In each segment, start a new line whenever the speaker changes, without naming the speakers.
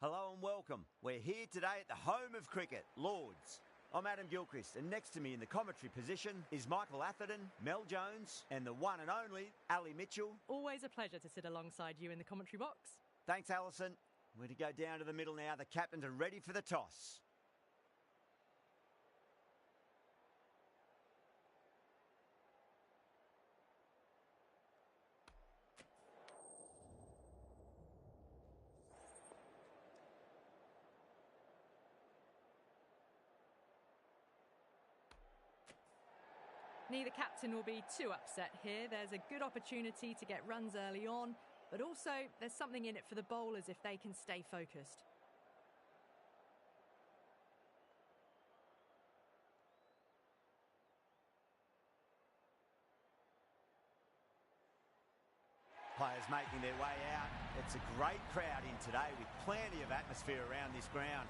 Hello and welcome. We're here today at the home of cricket, Lords. I'm Adam Gilchrist, and next to me in the commentary position is Michael Atherton, Mel Jones, and the one and only Ali Mitchell.
Always a pleasure to sit alongside you in the commentary box.
Thanks, Alison. We're to go down to the middle now. The captains are ready for the toss.
Neither captain will be too upset here. There's a good opportunity to get runs early on, but also there's something in it for the bowlers if they can stay focused.
Players making their way out. It's a great crowd in today with plenty of atmosphere around this ground.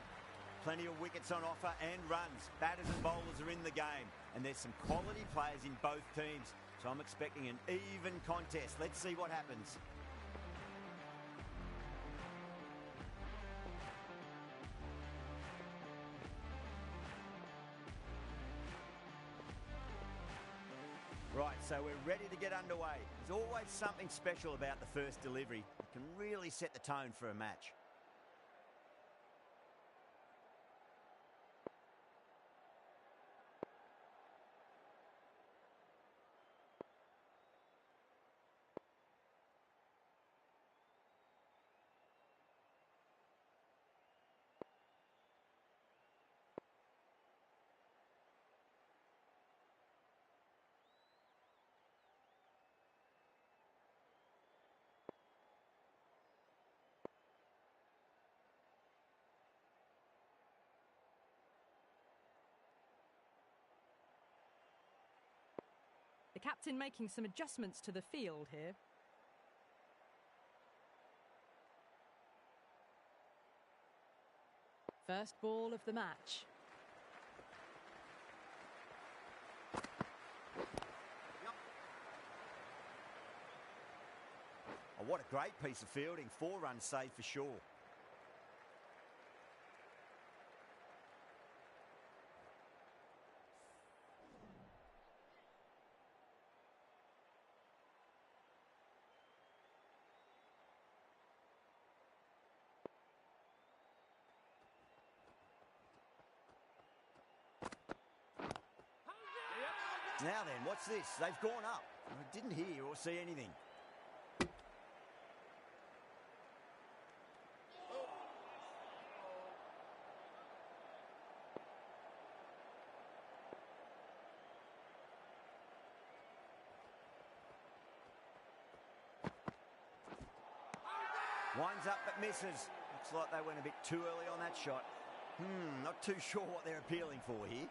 Plenty of wickets on offer and runs. Batters and bowlers are in the game. And there's some quality players in both teams. So I'm expecting an even contest. Let's see what happens. Right, so we're ready to get underway. There's always something special about the first delivery. It can really set the tone for a match.
The captain making some adjustments to the field here. First ball of the match.
Oh, what a great piece of fielding. 4 runs saved for sure. Now then, what's this? They've gone up. I didn't hear or see anything. Winds up but misses. Looks like they went a bit too early on that shot. Not too sure what they're appealing for here.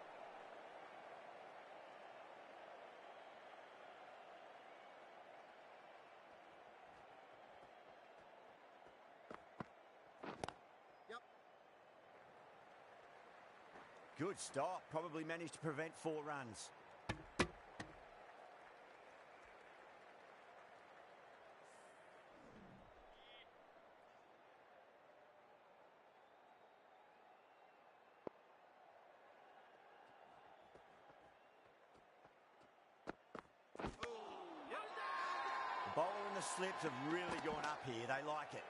Good stop. Probably managed to prevent 4 runs. The bowler and the slips have really gone up here. They like it.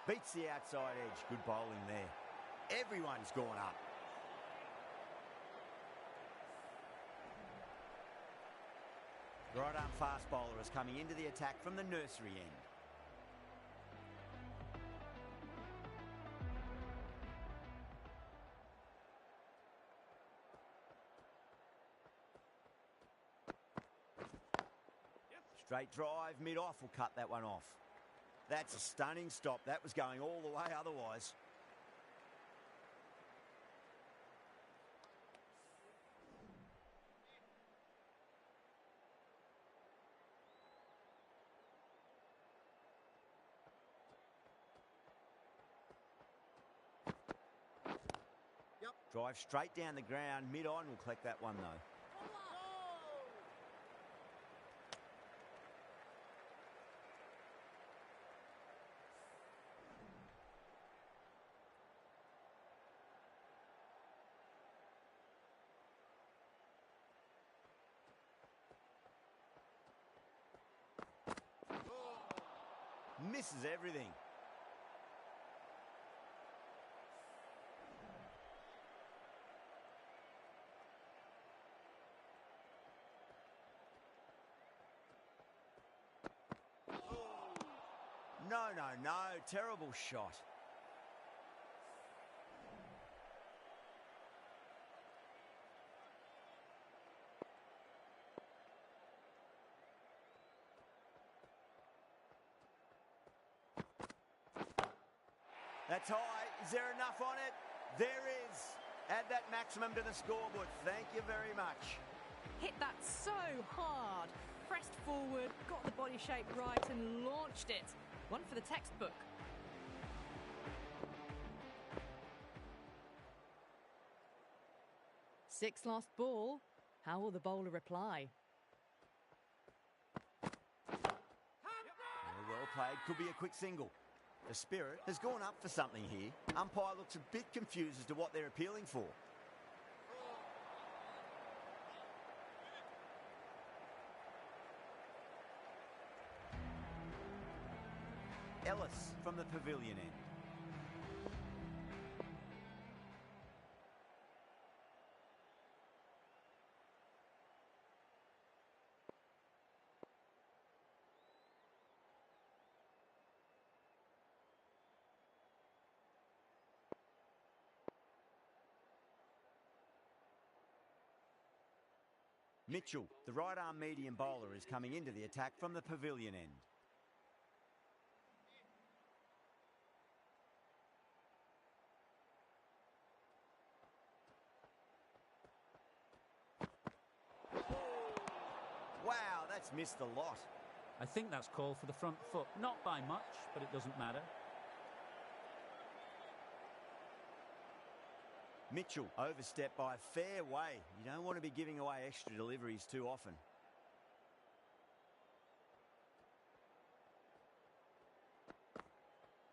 Beats the outside edge. Good bowling there. Everyone's gone up. Right arm fast bowler is coming into the attack from the nursery end. Straight drive, mid-off will cut that one off. That's a stunning stop. That was going all the way otherwise. Drive straight down the ground. Mid-on will collect that one, though. Misses everything. No. Terrible shot. That's high. Is there enough on it? There is. Add that maximum to the scoreboard. Thank you very much.
Hit that so hard. Pressed forward, got the body shape right and launched it. One for the textbook. Six last ball. How will the bowler reply?
Well played. Could be a quick single. The spirit has gone up for something here. Umpire looks a bit confused as to what they're appealing for. Ellis from the pavilion end. Mitchell, the right-arm medium bowler, is coming into the attack from the pavilion end. Wow, that's missed a lot.
I think that's called for the front foot. Not by much, but it doesn't matter.
Mitchell overstepped by a fair way. You don't want to be giving away extra deliveries too often.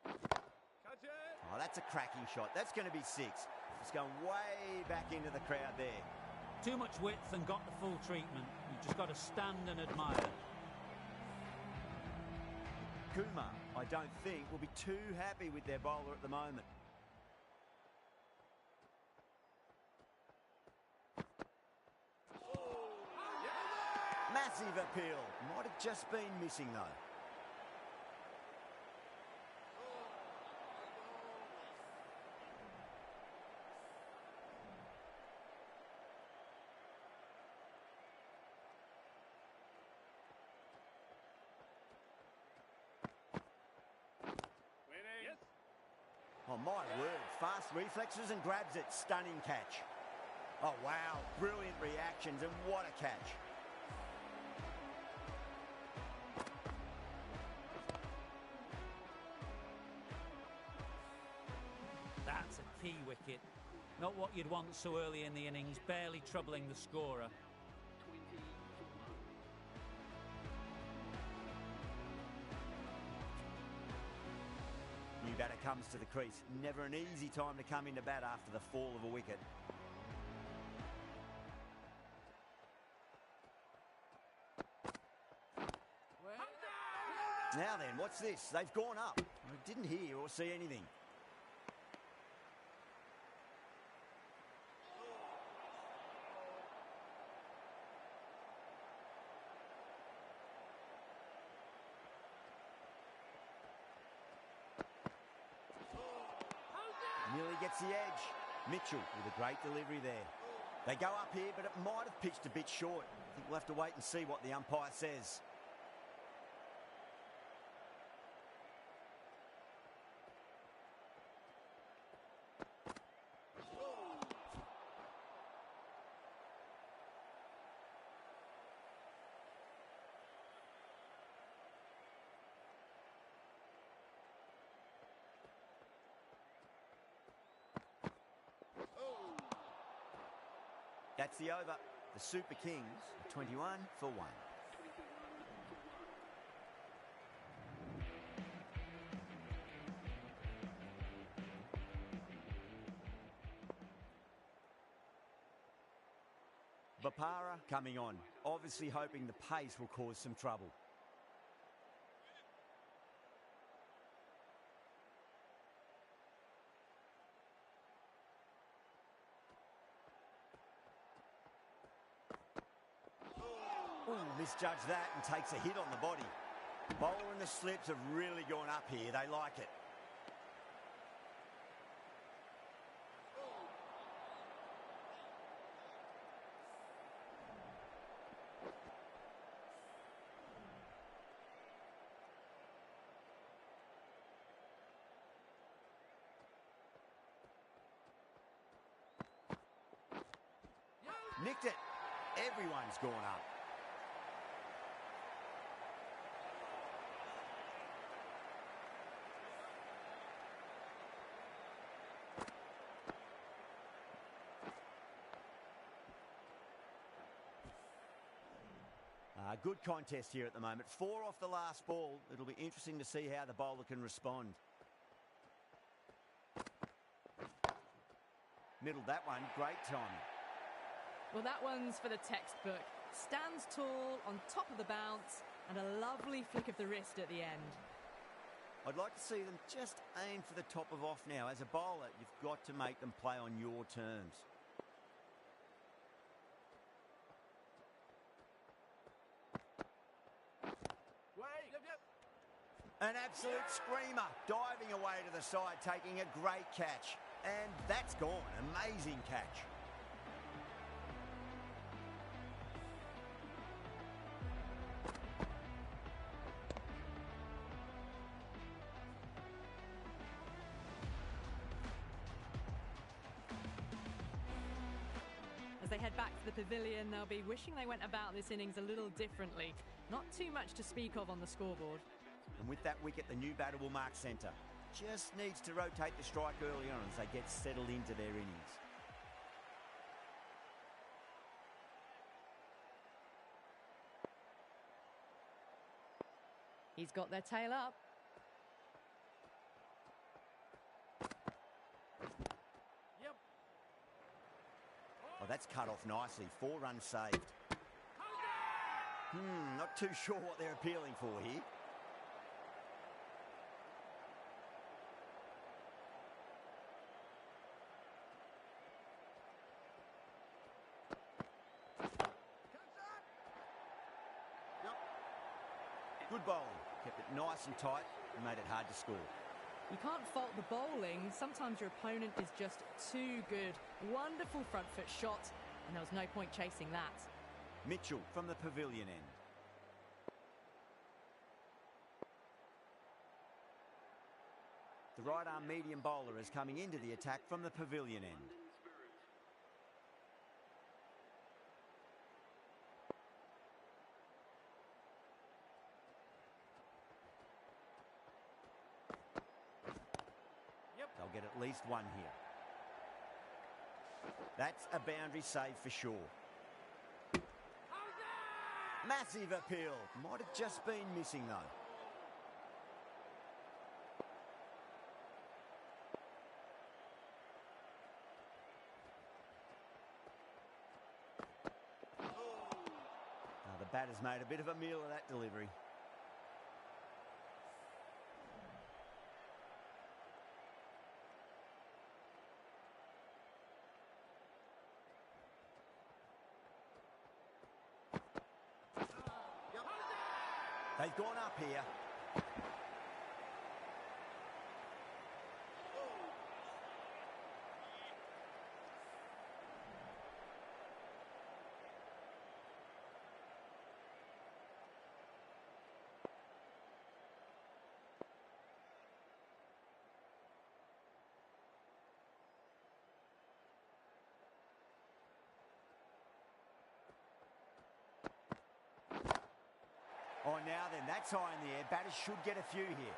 Oh, that's a cracking shot. That's going to be six. It's going way back into the crowd there.
Too much width and got the full treatment. You've just got to stand and admire.
Kumar, I don't think, will be too happy with their bowler at the moment. Massive appeal. Might have just been missing, though. Oh, my word. Fast reflexes and grabs it. Stunning catch. Oh, wow. Brilliant reactions, and what a catch.
That's a key wicket. Not what you'd want so early in the innings, barely troubling the scorer.
New batter comes to the crease. Never an easy time to come into bat after the fall of a wicket. Now then, what's this? They've gone up. I didn't hear or see anything. Nearly gets the edge. Mitchell with a great delivery there. They go up here, but it might have pitched a bit short. I think we'll have to wait and see what the umpire says. That's the over. The Super Kings are 21 for 1. Bapara coming on, obviously hoping the pace will cause some trouble. Ooh, misjudged that and takes a hit on the body. Bowler and the slips have really gone up here. They like it. Nicked it. Everyone's gone up. Good contest here at the moment. 4 off the last ball. It'll be interesting to see how the bowler can respond. Middled that one. Great timing.
Well, that one's for the textbook. Stands tall, on top of the bounce, and a lovely flick of the wrist at the end.
I'd like to see them just aim for the top of off now. As a bowler, you've got to make them play on your terms. An absolute screamer, diving away to the side, taking a great catch. And that's gone. Amazing catch.
As they head back to the pavilion, they'll be wishing they went about this innings a little differently. Not too much to speak of on the scoreboard.
And with that wicket, the new batter will mark centre. Just needs to rotate the strike early on as they get settled into their innings.
He's got their tail up.
Oh, that's cut off nicely. 4 runs saved. Not too sure what they're appealing for here. Good bowling. Kept it nice and tight and made it hard to score.
You can't fault the bowling. Sometimes your opponent is just too good. Wonderful front foot shot, and there was no point chasing that.
Mitchell from the pavilion end. The right arm medium bowler is coming into the attack from the pavilion end. They'll get at least one here. That's a boundary save for sure. Massive appeal. Might have just been missing though. Now the batter's made a bit of a meal of that delivery. They've gone up here. Oh, now then, that's high in the air. Batters should get a few here.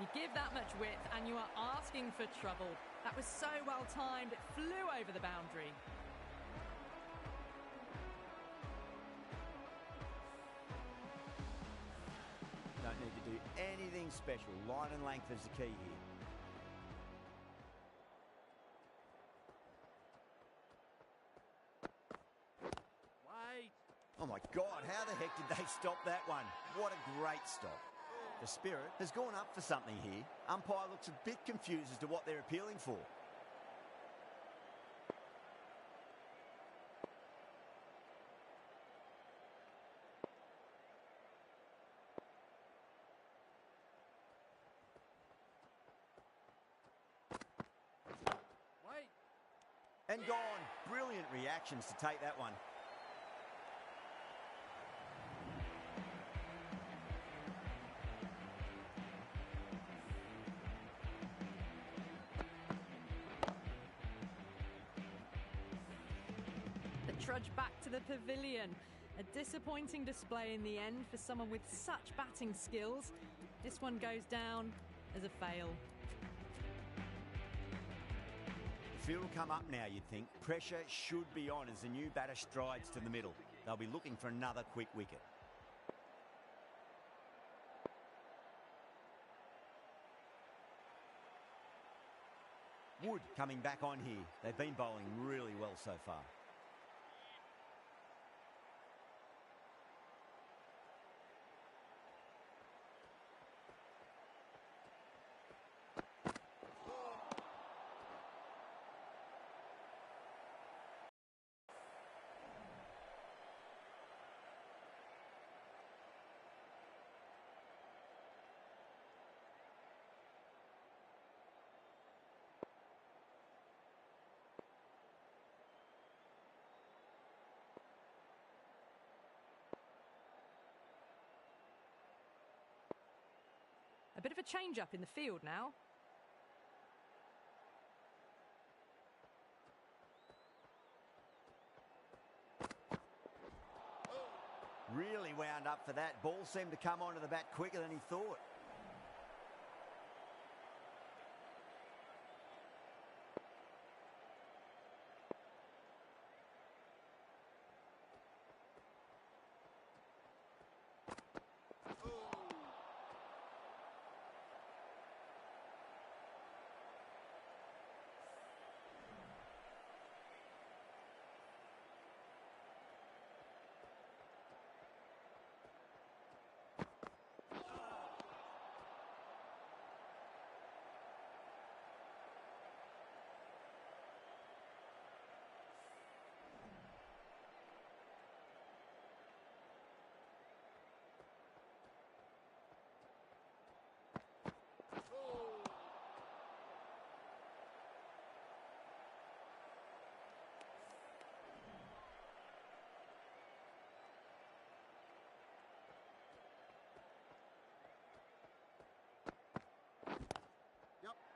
You give that much width and you are asking for trouble. That was so well timed, it flew over the boundary.
anything special. Line and length is the key here.
Wait.
Oh my God, how the heck did they stop that one? What a great stop. The spirit has gone up for something here. Umpire looks a bit confused as to what they're appealing for.
Wait.
And gone. Brilliant reactions to take that one.
Trudge back to the pavilion. A disappointing display in the end for someone with such batting skills. This one goes down as a fail.
The field will come up now, you'd think. Pressure should be on as the new batter strides to the middle. They'll be looking for another quick wicket. Wood coming back on here. They've been bowling really well so far.
A bit of a change-up in the field now.
Really wound up for that. Ball seemed to come onto the bat quicker than he thought.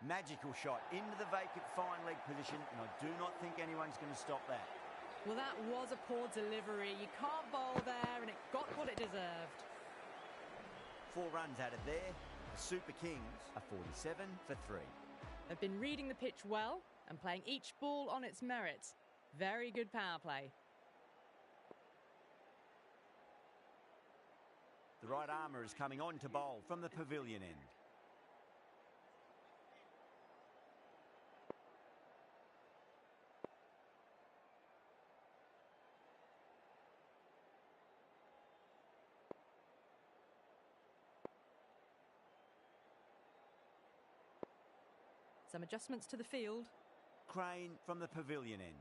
Magical shot into the vacant fine leg position, and I do not think anyone's going to stop that.
Well, that was a poor delivery. You can't bowl there, and it got what it deserved.
4 runs added there. The Super Kings are 47 for 3.
They've been reading the pitch well and playing each ball on its merits. Very good power play.
The right armour is coming on to bowl from the pavilion end.
Some adjustments to the field.
Crane from the pavilion end.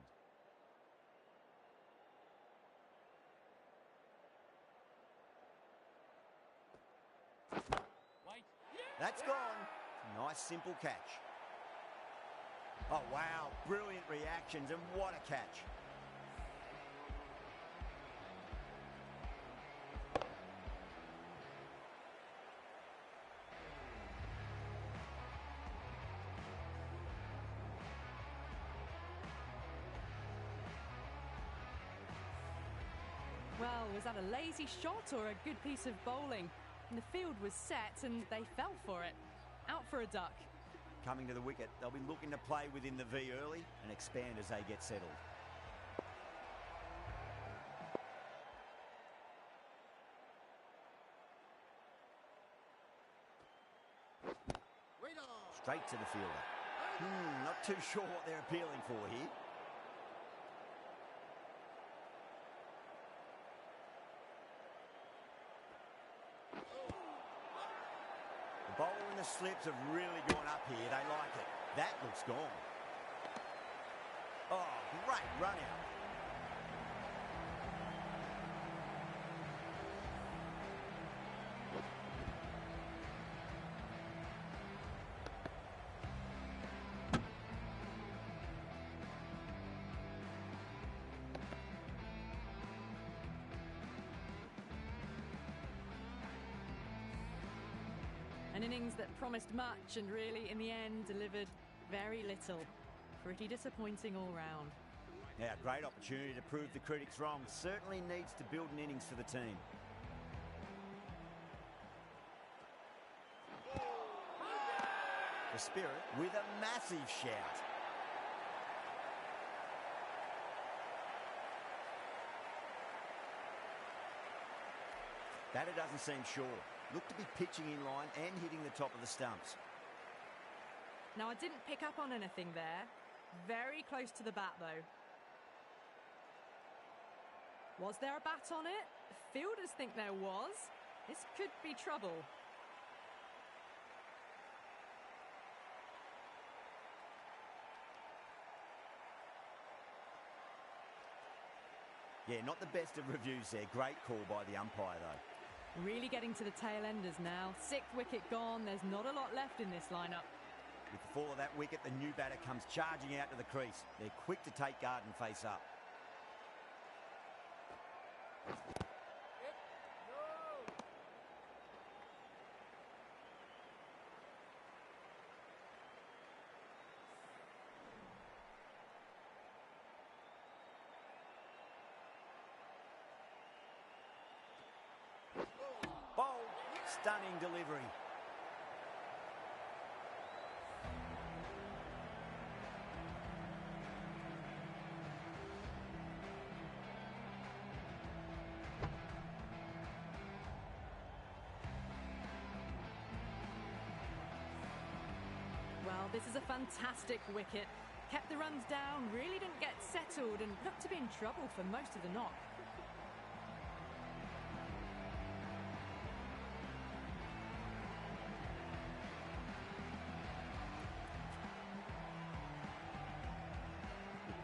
Wait.
That's gone. Nice simple catch. Oh wow, brilliant reactions, and what a catch.
Well, was that a lazy shot or a good piece of bowling? And the field was set and they fell for it. Out for a duck.
Coming to the wicket, they'll be looking to play within the V early and expand as they get settled. straight to the fielder. Not too sure what they're appealing for here. The bowler and the slips have really gone up here. They like it. That looks gone. Oh, great run out.
An innings that promised much and really, in the end, delivered very little. Pretty disappointing all round.
Yeah, great opportunity to prove the critics wrong. Certainly needs to build an innings for the team. The Spirit with a massive shout. Batter doesn't seem sure. Looked to be pitching in line and hitting the top of the stumps.
Now, I didn't pick up on anything there. Very close to the bat, though. Was there a bat on it? Fielders think there was. This could be trouble.
Yeah, not the best of reviews there. Great call by the umpire, though.
Really getting to the tail enders now. 6th wicket gone. There's not a lot left in this lineup.
With the fall of that wicket, the new batter comes charging out to the crease. They're quick to take guard and face up. Bold, stunning delivery.
Well, this is a fantastic wicket. Kept the runs down, really didn't get settled and looked to be in trouble for most of the knock.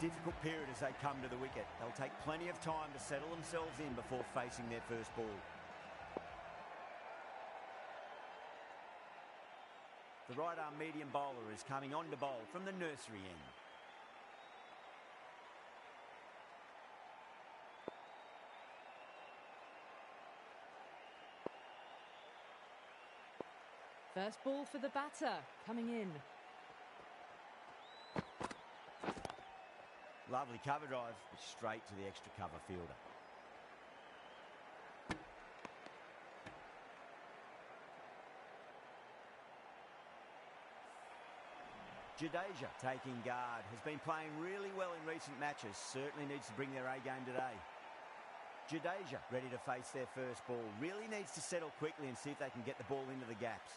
Difficult period as they come to the wicket. They'll take plenty of time to settle themselves in before facing their first ball. The right-arm medium bowler is coming on to bowl from the nursery end.
First ball for the batter, coming in.
Lovely cover drive, but straight to the extra cover fielder. Jadeja taking guard, has been playing really well in recent matches, certainly needs to bring their A game today. Jadeja ready to face their first ball, really needs to settle quickly and see if they can get the ball into the gaps.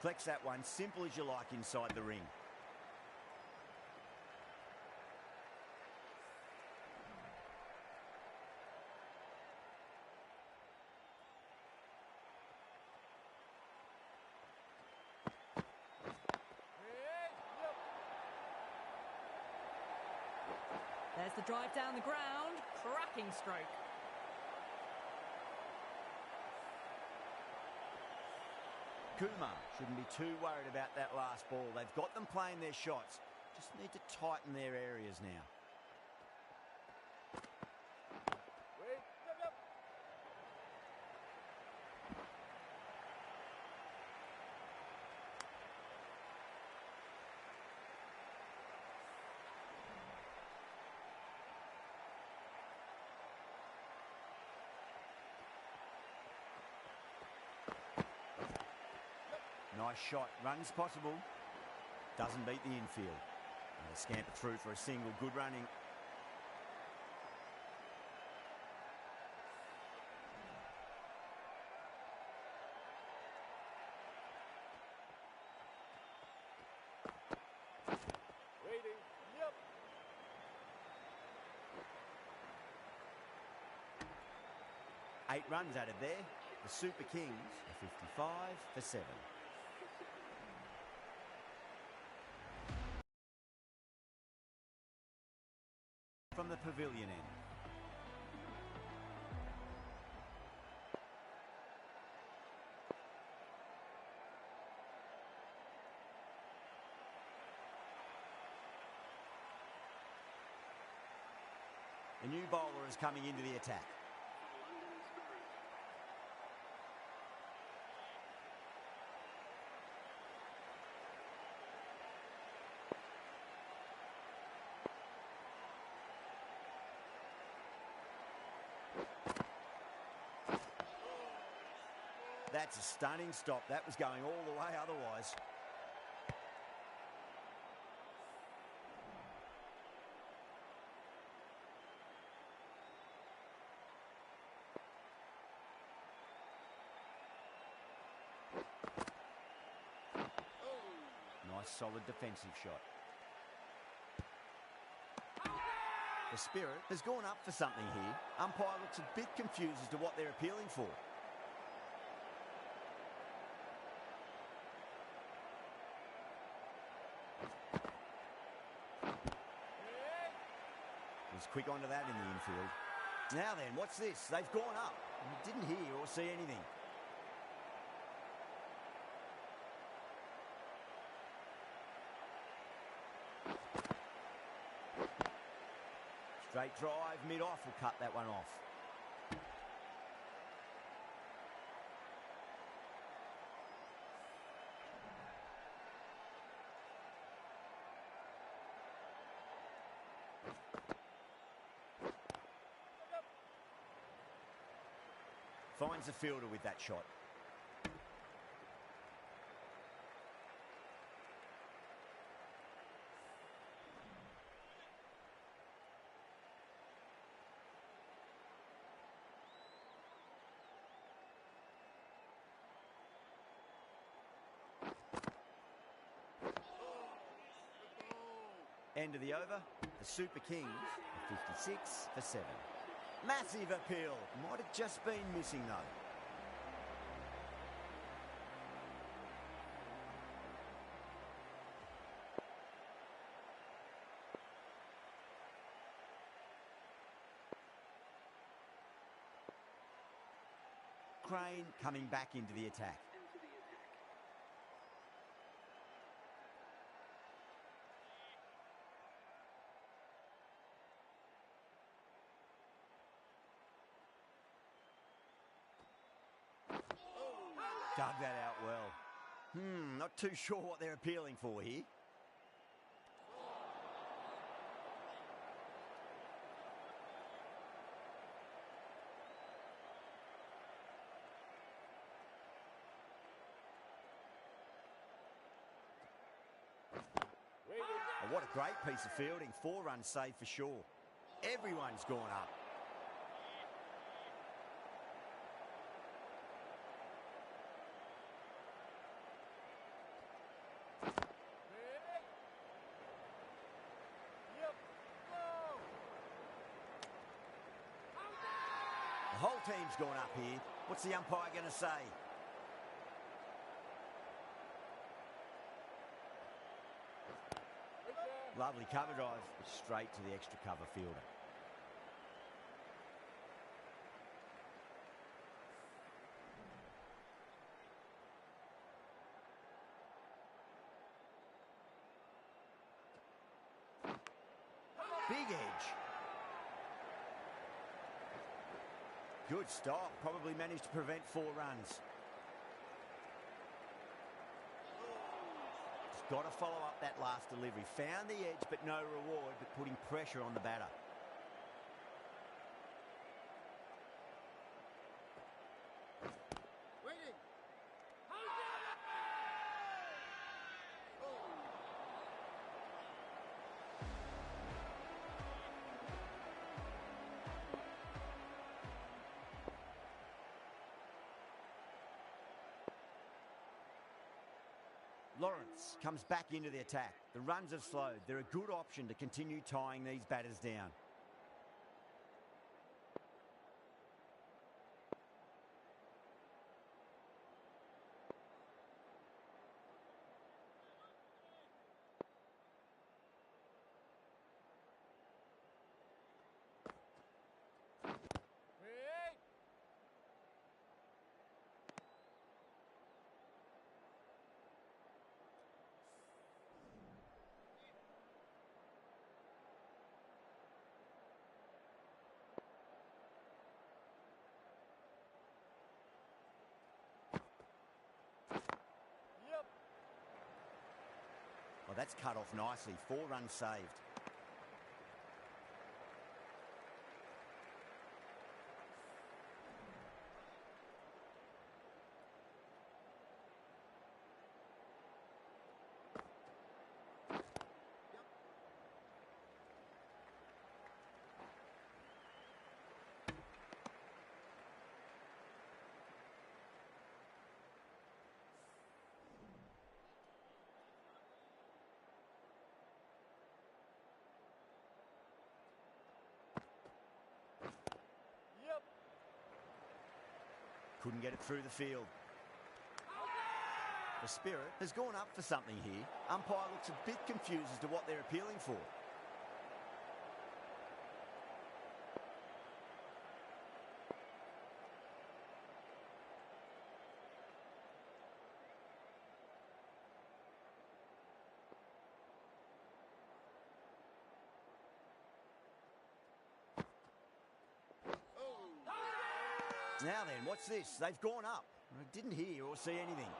Collects that one, simple as you like inside the ring.
There's the drive down the ground, cracking stroke.
Kumar shouldn't be too worried about that last ball. They've got them playing their shots. Just need to tighten their areas now. Nice shot, runs possible, doesn't beat the infield. And they scamper through for a single, good running. 8 runs added there. The Super Kings are 55 for 7. From the pavilion end. The new bowler is coming into the attack. That's a stunning stop. That was going all the way otherwise. Nice solid defensive shot. The spirit has gone up for something here. Umpire looks a bit confused as to what they're appealing for. Was quick onto that in the infield. Now then, what's this? They've gone up. You didn't hear or see anything. Straight drive, mid-off will cut that one off. Finds the fielder with that shot. End of the over. The Super Kings are 56 for 7. Massive appeal. Might have just been missing though. Crane coming back into the attack. Dug that out well. Not too sure what they're appealing for here. Oh, what a great piece of fielding. 4 runs saved for sure. Everyone's gone up. The whole team's gone up here. What's the umpire going to say? Lovely cover drive, straight to the extra cover fielder. Big edge. Good stop. Probably managed to prevent 4 runs. Just got to follow up that last delivery. Found the edge, but no reward, but putting pressure on the batter. Lawrence comes back into the attack. The runs have slowed. They're a good option to continue tying these batters down. That's cut off nicely. 4 runs saved. Couldn't get it through the field. The spirit has gone up for something here. Umpire looks a bit confused as to what they're appealing for. Now then, what's this? They've gone up. I didn't hear or see anything.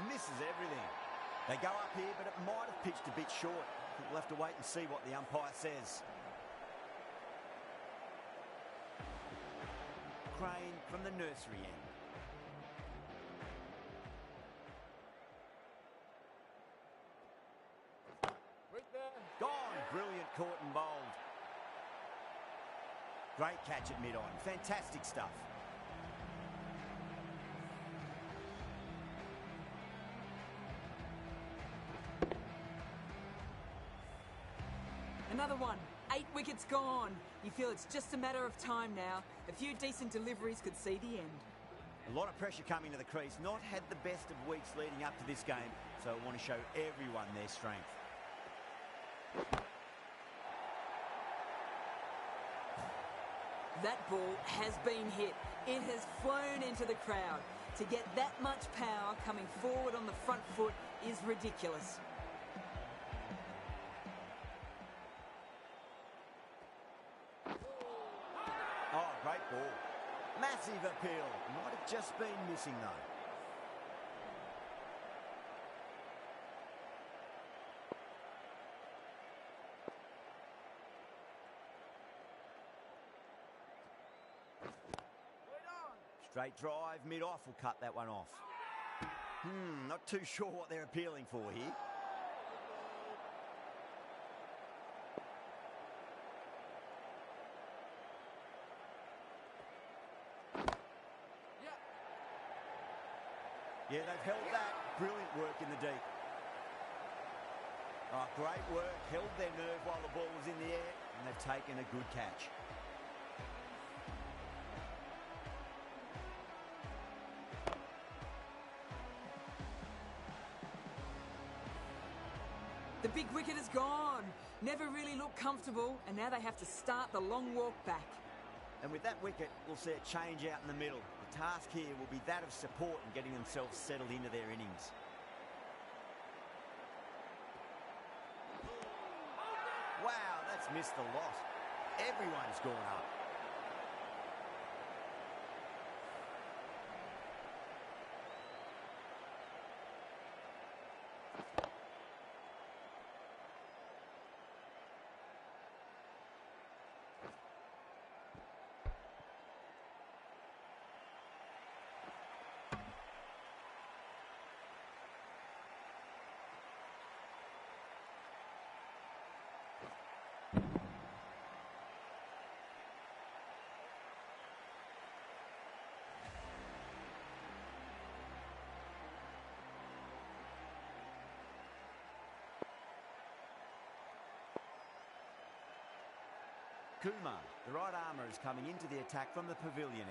Misses everything. They go up here, but it might have pitched a bit short. I think we'll have to wait and see what the umpire says. Crane from the nursery end. Gone. Brilliant caught and bowled. Great catch at mid-on. Fantastic stuff.
Another one. 8 wickets gone. You feel it's just a matter of time now. A few decent deliveries could see the end.
A lot of pressure coming to the crease. Not had the best of weeks leading up to this game, so I want to show everyone their strength.
That ball has been hit. It has flown into the crowd. To get that much power coming forward on the front foot is ridiculous.
Oh, great ball. Massive appeal. Might have just been missing though. Straight drive, mid-off will cut that one off. Not too sure what they're appealing for here. Yeah, they've held that. Brilliant work in the deep. Oh, great work. Held their nerve while the ball was in the air, and they've taken a good catch.
The big wicket is gone. Never really looked comfortable, and now they have to start the long walk back.
And with that wicket, we'll see a change out in the middle. The task here will be that of support and getting themselves settled into their innings. Wow, that's missed a lot. Everyone's gone up. Kumar, the right armour, is coming into the attack from the pavilion end.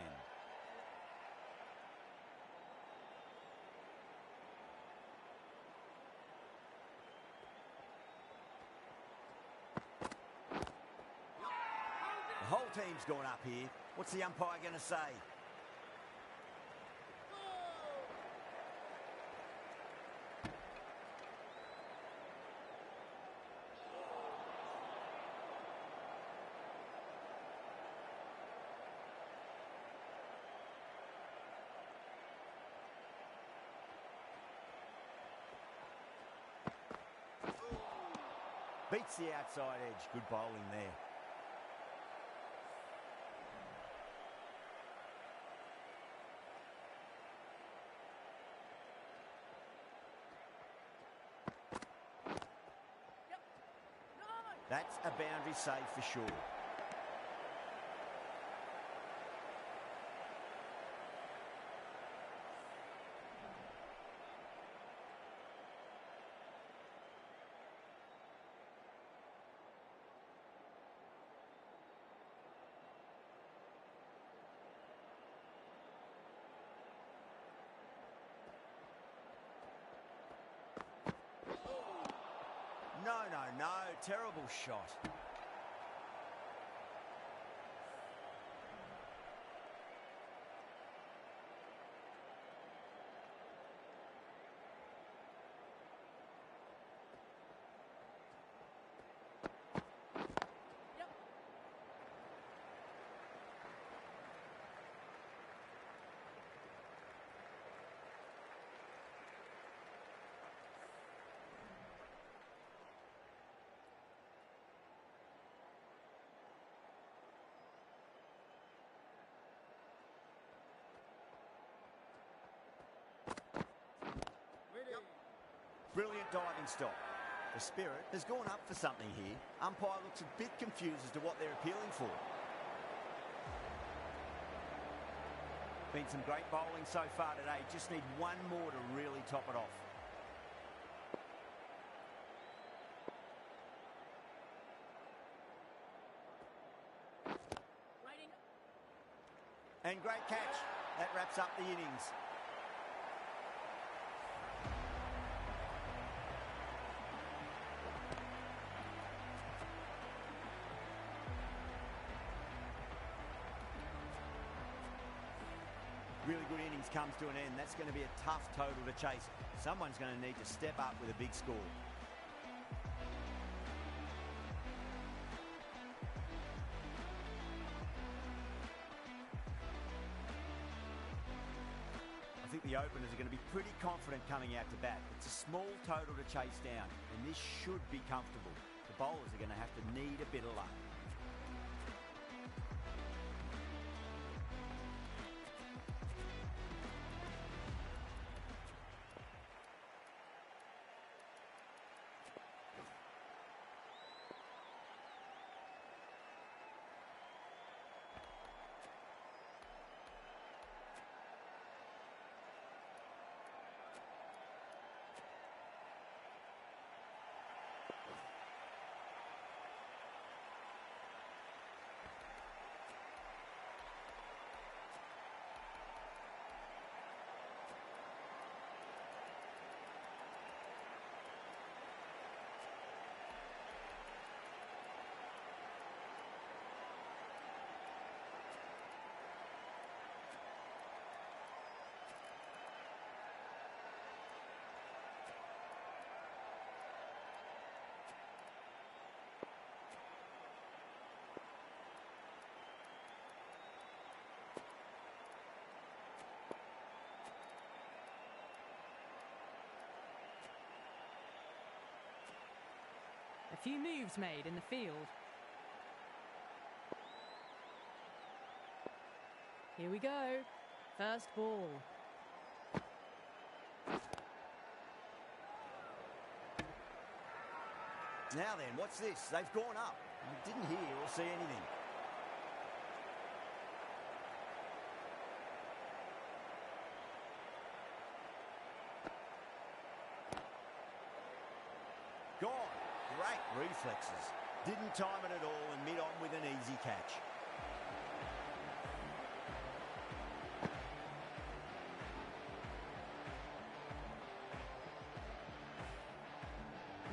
The whole team's gone up here. What's the umpire going to say? Beats the outside edge. Good bowling there. That's a boundary save for sure. No. Terrible shot. Brilliant diving stop. The spirit has gone up for something here. Umpire looks a bit confused as to what they're appealing for. Been some great bowling so far today. Just need one more to really top it off. And great catch. That wraps up the innings. Really good innings comes to an end. That's going to be a tough total to chase. Someone's going to need to step up with a big score. I think the openers are going to be pretty confident coming out to bat. It's a small total to chase down, and this should be comfortable. The bowlers are going to have to need a bit of luck.
A few moves made in the field. Here we go. First ball.
Now then, what's this? They've gone up. I didn't hear or see anything. Gone. Great reflexes. Didn't time it at all and mid-on with an easy catch.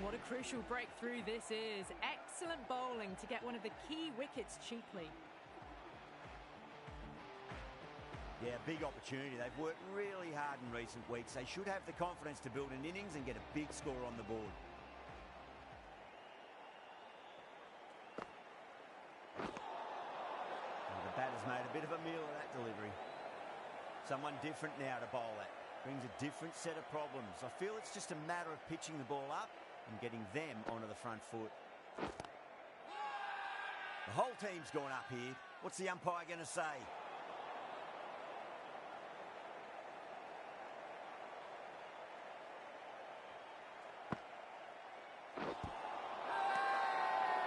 What a crucial breakthrough this is. Excellent bowling to get one of the key wickets cheaply.
Yeah, big opportunity. They've worked really hard in recent weeks. They should have the confidence to build an innings and get a big score on the board. Well, the batter's made a bit of a meal of that delivery. Someone different now to bowl at. Brings a different set of problems. I feel it's just a matter of pitching the ball up and getting them onto the front foot. The whole team's gone up here. What's the umpire going to say?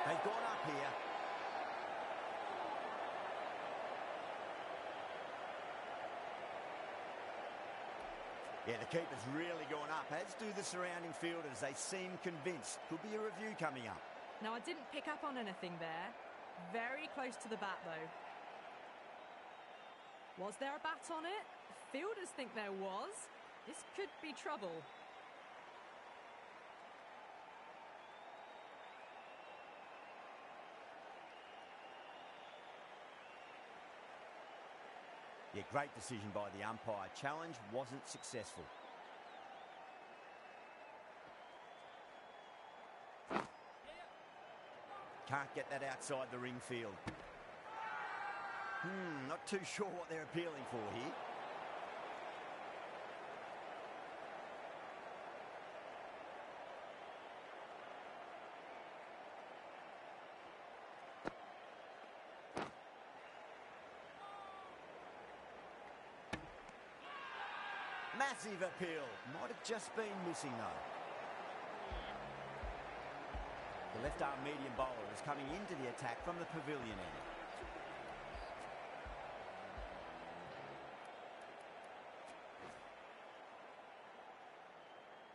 They've gone up here. Yeah, the keeper's really gone up, as do the surrounding fielders. They seem convinced. Could be a review coming up.
Now, I didn't pick up on anything there. Very close to the bat, though. Was there a bat on it? Fielders think there was. This could be trouble.
Yeah, great decision by the umpire. Challenge wasn't successful. Can't get that outside the ring field. Not too sure what they're appealing for here. Massive appeal. Might have just been missing though. The left arm medium bowler is coming into the attack from the pavilion end.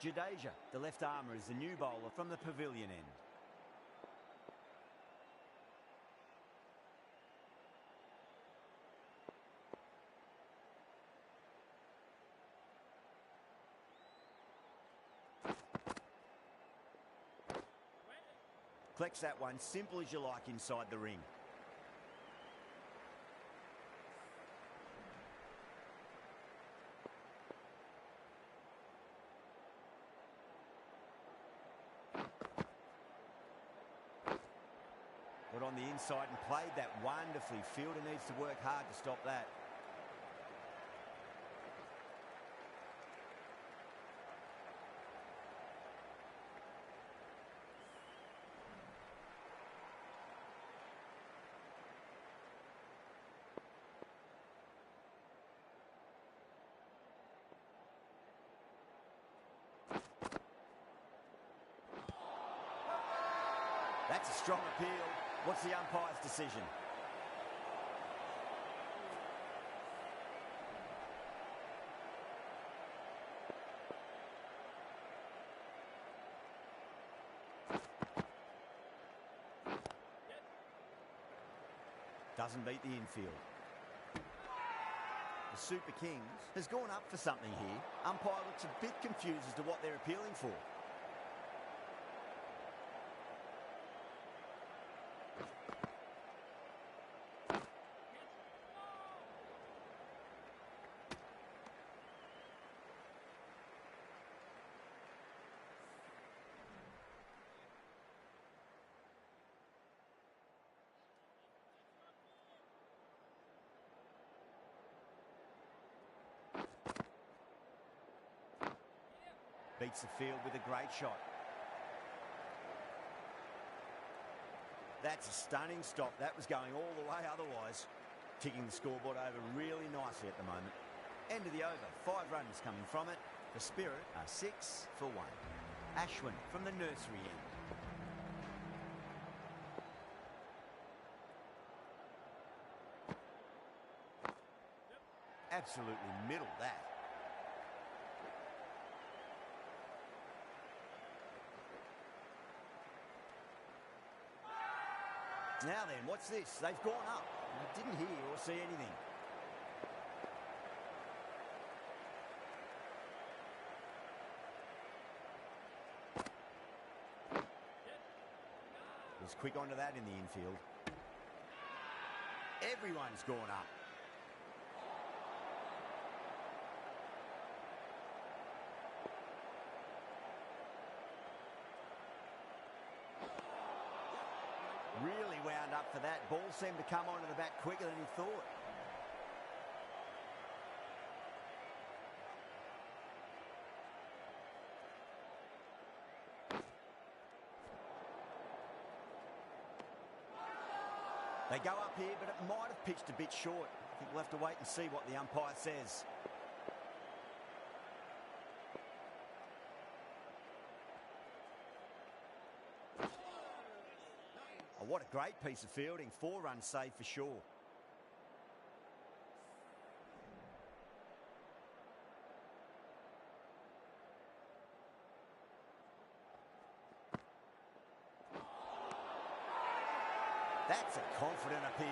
Jadeja, the left armour, is the new bowler from the pavilion end. Collects that one, simple as you like, inside the ring. Got on the inside and played that wonderfully. Fielder needs to work hard to stop that. That's a strong appeal. What's the umpire's decision? Doesn't beat the infield. The Super Kings has gone up for something here. Umpire looks a bit confused as to what they're appealing for. Beats the field with a great shot. That's a stunning stop. That was going all the way otherwise. Ticking the scoreboard over really nicely at the moment. End of the over. 5 runs coming from it. The Spirit are 6 for 1. Ashwin from the nursery end. Absolutely middle that. Now then, what's this? They've gone up. I didn't hear or see anything. Was quick onto that in the infield. Everyone's gone up. Really wound up for that. Ball seemed to come onto the bat quicker than he thought. They go up here, but it might have pitched a bit short. I think we'll have to wait and see what the umpire says. Oh, what a great piece of fielding. 4 runs saved for sure. That's a confident appeal.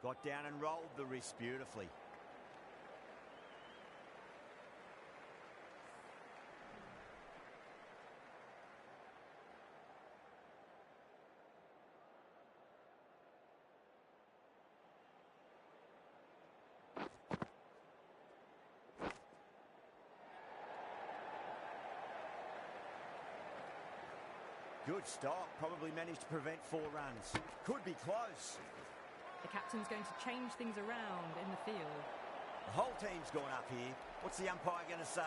Got down and rolled the wrist beautifully. Good stop. Probably managed to prevent 4 runs. Could be close.
The captain's going to change things around in the field.
The whole team's gone up here. What's the umpire going to say?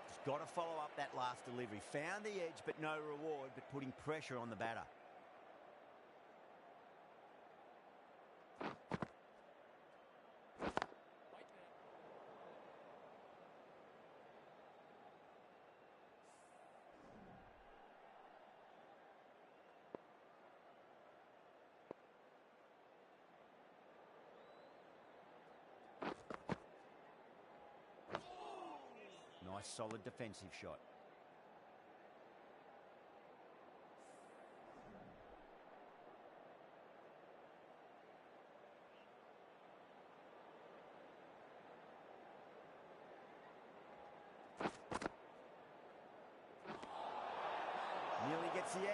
Just got to follow up that last delivery. Found the edge, but no reward, but putting pressure on the batter. Nice solid defensive shot. Nearly gets the edge.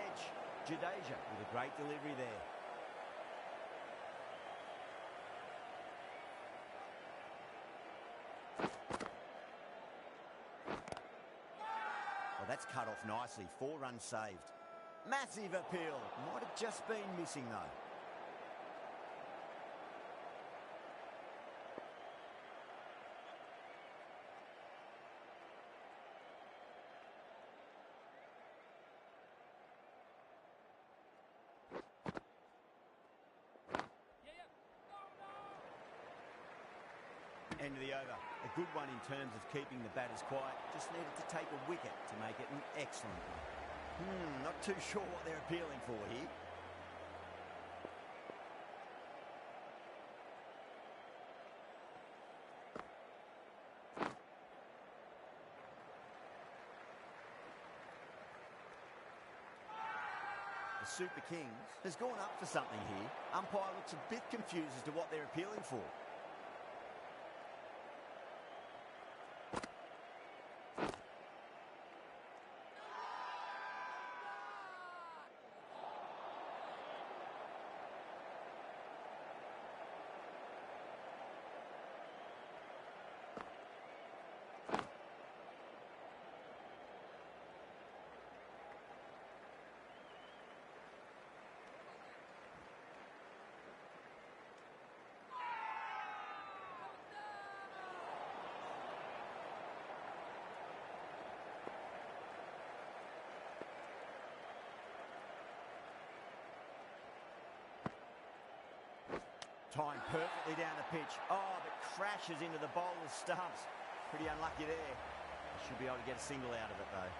Jadeja with a great delivery there. That's cut off nicely. 4 runs saved. Massive appeal. Might have just been missing though. End of the over. A good one in terms of keeping the batters quiet. Just needed to take a wicket to make it an excellent one. Not too sure what they're appealing for here. The Super Kings has gone up for something here. Umpire looks a bit confused as to what they're appealing for. Timed perfectly down the pitch. Oh, but crashes into the bowler's stumps. Pretty unlucky there. Should be able to get a single out of it, though.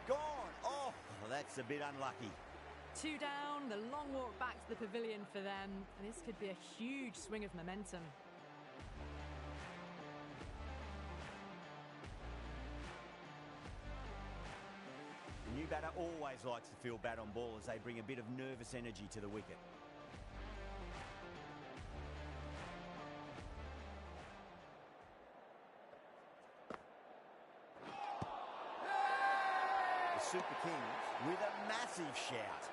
Gone. Oh, well, that's a bit unlucky.
2 down, the long walk back to the pavilion for them. And this could be a huge swing of momentum.
The new batter always likes to feel bat on ball as they bring a bit of nervous energy to the wicket. Super Kings with a massive shout.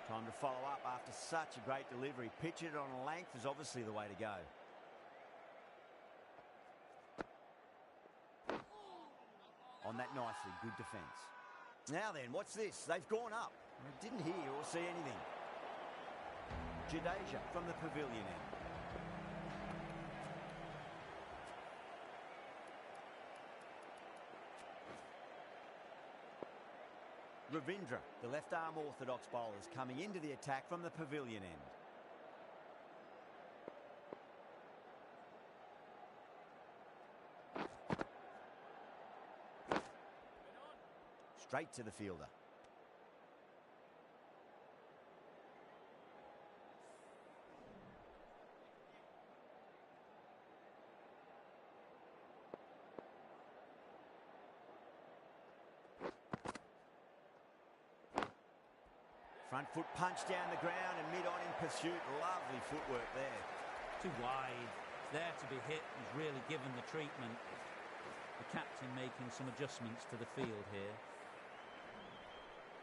Time to follow up after such a great delivery. Pitch it on length is obviously the way to go. On that nicely, good defence. Now then, what's this? They've gone up. I didn't hear or see anything. Jadeja from the pavilion end. Ravindra, the left-arm orthodox bowlers, coming into the attack from the pavilion end. Straight to the fielder. Front foot punch down the ground and mid-on in pursuit. Lovely footwork there.
Too wide. It's there to be hit. He's really given the treatment. The captain making some adjustments to the field here.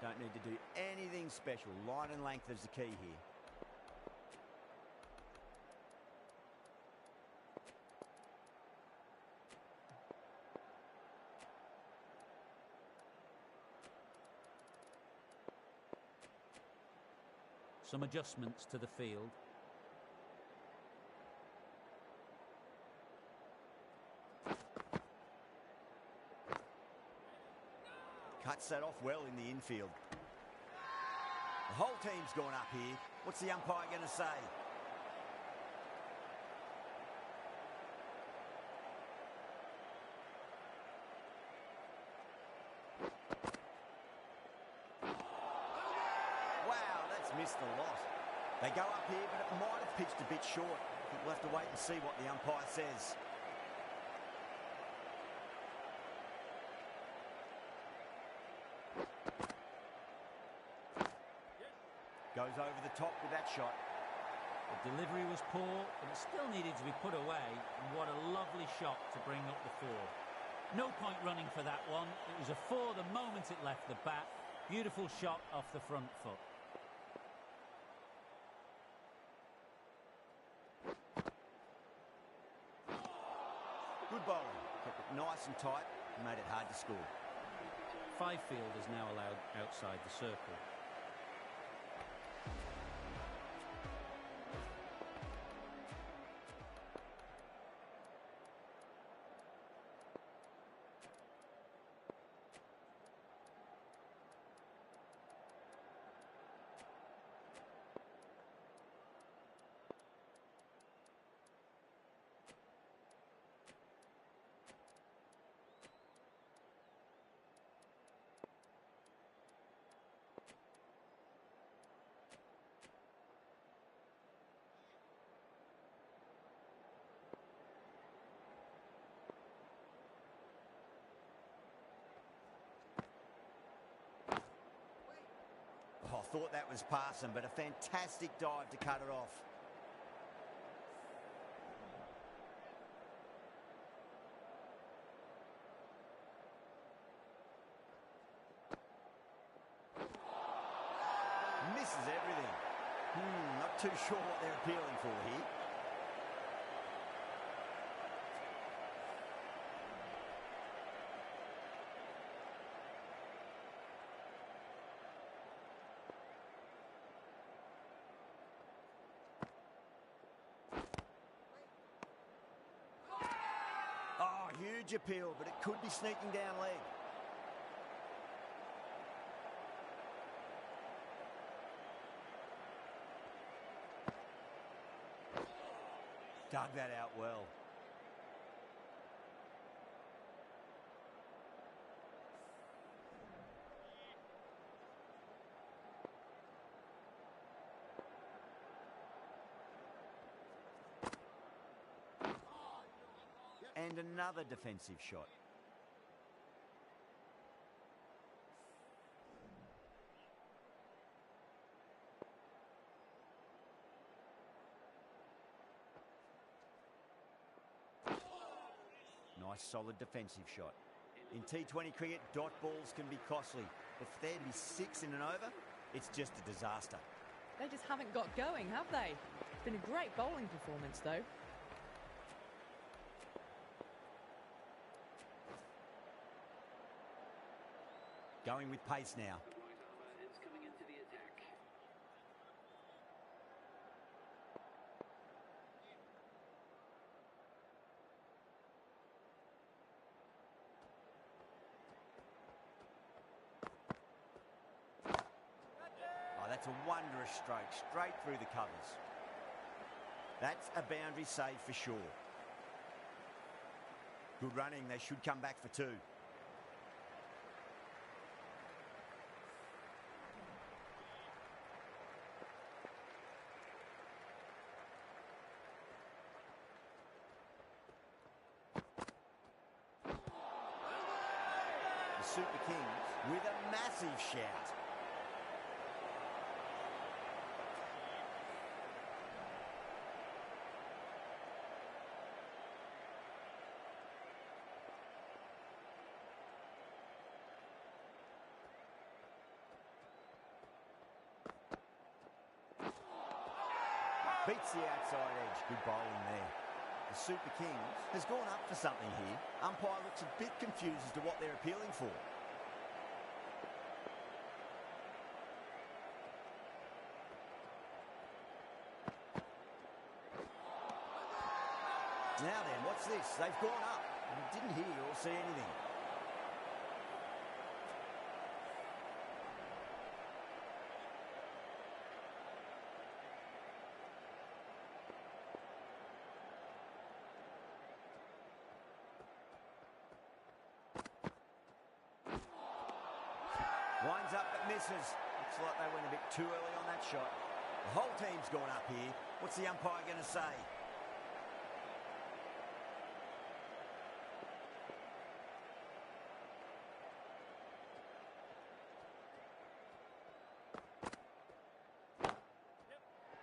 Don't need to do anything special. Line and length is the key here.
Some adjustments to the field.
Cuts that off well in the infield. The whole team's gone up here. What's the umpire going to say? Missed a lot. They go up here, but it might have pitched a bit short. I think we'll have to wait and see what the umpire says. Goes over the top with that shot.
The delivery was poor, but it still needed to be put away. And what a lovely shot to bring up the four. No point running for that one. It was a four the moment it left the bat. Beautiful shot off the front foot.
Good bowling. Kept it nice and tight and made it hard to score.
5 fielders now allowed outside the circle.
Oh, I thought that was passing, but a fantastic dive to cut it off. Misses everything. Not too sure what they're appealing for here. Oh, huge appeal, but it could be sneaking down leg. Dug that out well. And another defensive shot. Nice, solid defensive shot. In T20 cricket, dot balls can be costly. But for there to be 6 in an over, it's just a disaster.
They just haven't got going, have they? It's been a great bowling performance, though.
Going with pace now. Oh, that's a wondrous stroke, straight through the covers. That's a boundary save for sure. Good running, they should come back for 2. The Super Kings with a massive shout. Beats the outside edge. Good bowling there. The Super Kings has gone up for something here. Umpire looks a bit confused as to what they're appealing for. Now then, what's this? They've gone up. And he didn't hear or see anything. Winds up but misses. Looks like they went a bit too early on that shot. The whole team's gone up here. What's the umpire going to say?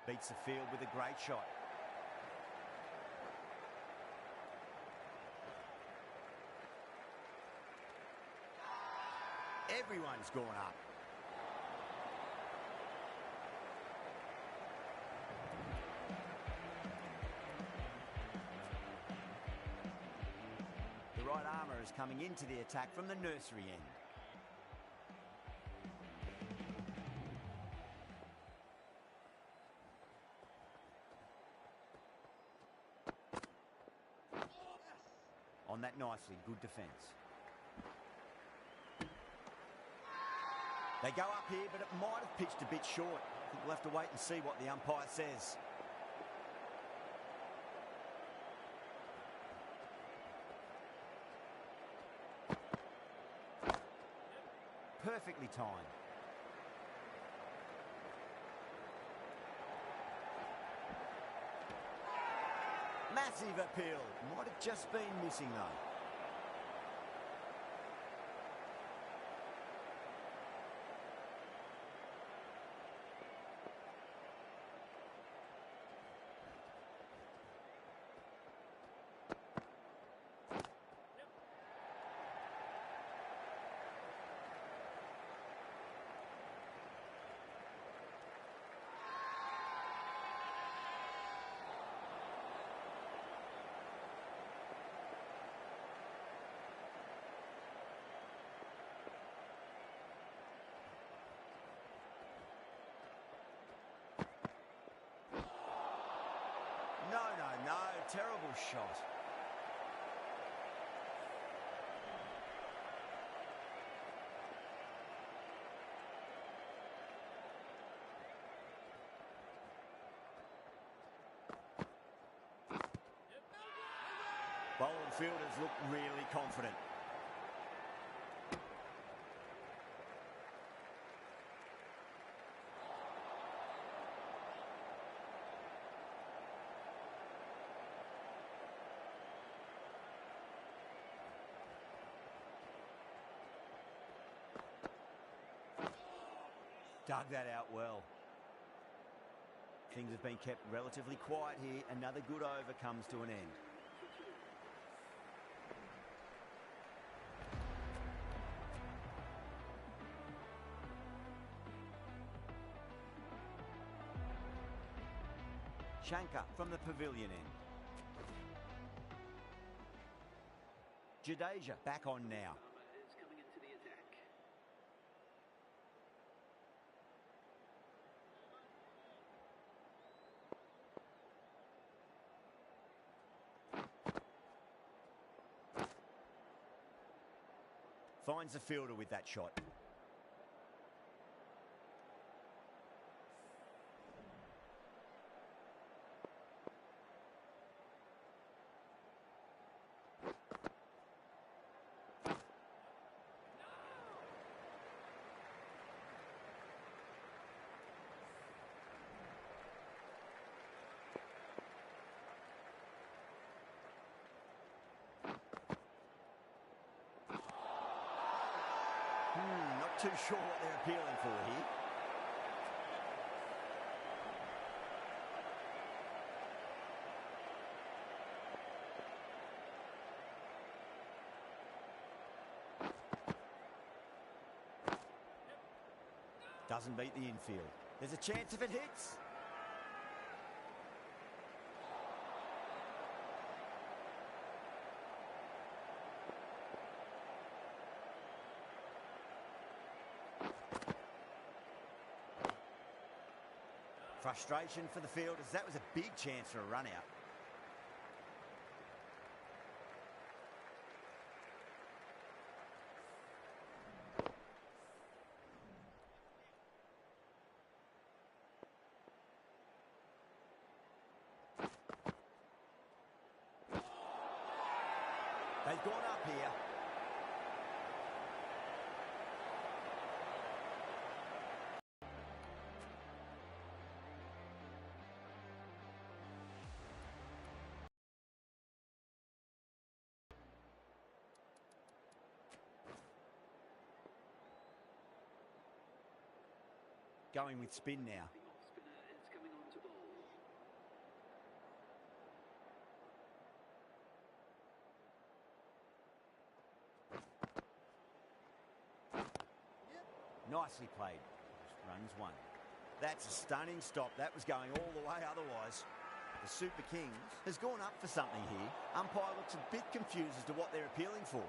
Beats the field with a great shot. Everyone's gone up. The right armour is coming into the attack from the nursery end. On that nicely, good defence. They go up here, but it might have pitched a bit short. I think we'll have to wait and see what the umpire says. Perfectly timed. Massive appeal. Might have just been missing though. No, terrible shot. Bowling fielders look really confident. Dug that out well. Things have been kept relatively quiet here. Another good over comes to an end. Shankar from the pavilion end. Jadeja back on now.
Is coming into the attack.
Finds the fielder with that shot. Not too sure what they're appealing for here. Doesn't beat the infield. There's a chance if it hits. Frustration for the fielders. That was a big chance for a run out. They've gone up here. Going with spin now.
The off spinner is coming on to bowl.
Nicely played. Runs one. That's a stunning stop. That was going all the way otherwise. The Super Kings has gone up for something here. Umpire looks a bit confused as to what they're appealing for.